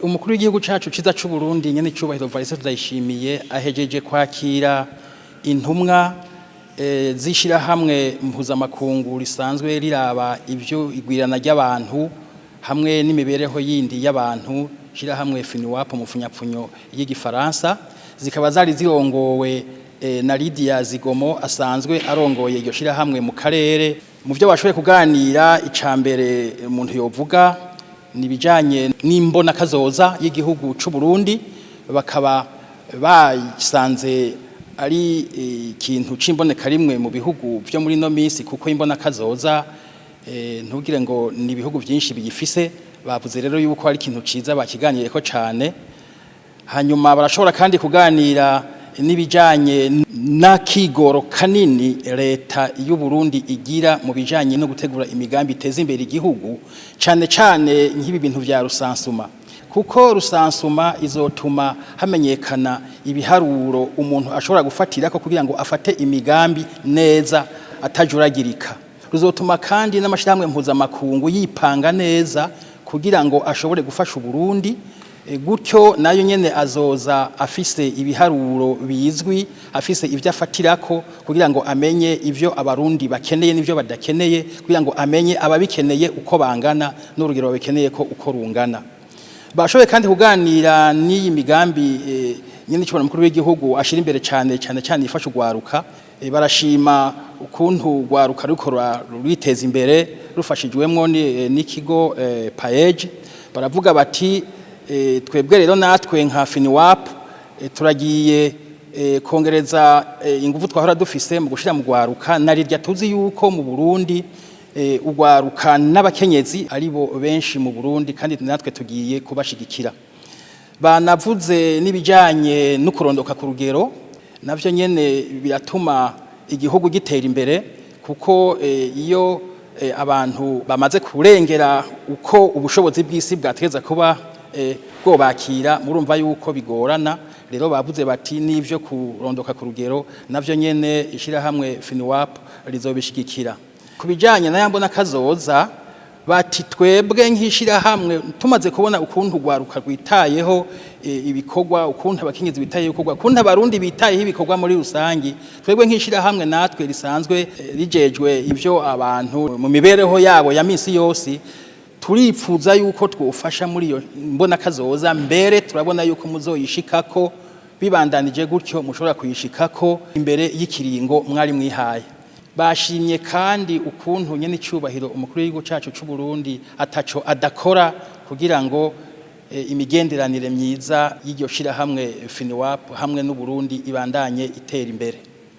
Umukuru w'igihugu cacu ciza c'u Burundi nyene icubahiro Valise Ndayishimiye ahejeje kwakira intumwa zishira hamwe mpuzamakungu risanzwe riraba ivyo igwirana ry'abantu hamwe n'imibereho yindi y'abantu shira hamwe FINUAP mu funyapfunyo y'igifaransa zikaba zari zirongowe na Lydia Zigomo asanzwe arongoye iryo shira hamwe mu karere mu vyo bashoboye kuganira icambere umuntu yovuga nibijanye n'imbona kazoza y'igihugu c'u Burundi bakaba basanze ari ikintu c'imboneka rimwe mu bihugu vyo muri no misi kuko imbona kazoza ntugire ngo ni ibihugu vyinshi bigifise bavuze rero yuko ari ikintu ciza bakiganireko cane hanyuma barashobora kandi kuganira nibijanye n'akigoro kanini leta y'u Burundi igira mu bijanye no gutegura imigambi iteza imbere igihugu cane cane nk'ibi bintu vya rusansuma kuko rusansuma izotuma hamenyekana ibiharuro umuntu ashobora gufatirako kugira ngo afate imigambi neza atajuragirika ruzotuma kandi n'amashirahamwe mpuzamakungu yipanga neza kugira ngo ashobore gufasha Burundi gutyo nayo nyene azoza afise ibiharuro bizwi afise ivyo afatirako kugira ngo amenye ivyo abarundi bakeneye n'ivyo badakeneye kugira ngo amenye ababikeneye uko bangana n'urugero babikeneye ko uko rungana bashoboye kandi kuganira n'iyi migambi nyene cyubona mukuru w'igihugu ashira imbere cyane ifasha ugwaruka barashima ukuntu ugwaruka rukora rwiteza imbere rufashijwemwo n'ikigo PAEG baravuga bati twebwe rero natwe nka FINUAP turagiye kongereza ingufu twahora dufise mu gushira mu gwaruka narirya tuzi yuko mu Burundi ugwaruka n'abakenyezi aribo benshi mu Burundi kandi natwe tugiye kubashigikira banavuze nibijanye no kurondoka ku rugero navyo nyene biratuma igihugu gitera imbere kuko iyo abantu bamaze kurengera uko ubushobozi bw'isi bwategeza kuba bwo bakira murumva yuko bigorana rero bavuze bati nivyo kurondoka ku rugero navyo nyene ishira hamwe FINUAP rizobishigikira kubijanye na yambona kazoza bati twebwe nkishira hamwe tumaze kubona ukuntu gwaruka rwitayeho ibikorwa ukuntu abakenyezi bitayeho ibikorwa ukuntu abarundi bitayeho ibikorwa muri rusangi twebwe nkishira hamwe natwe risanzwe rijejwe ivyo abantu mu mibereho yabo ya misi yose turipfuza yuko twofasha muri iyo mbona kazoza mbere turabona yuko muzoyishikako bibandanije gutyo mushobora kuyishikako imbere y'ikiringo mwari mwihaye bashimye kandi ukuntu nyene icubahiro umukuru w'igihugu cacu c'u Burundi ataco adakora kugira ngo imigenderanire myiza y'iryo shira hamwe FINUAP hamwe n'u Burundi ibandanye itera imbere.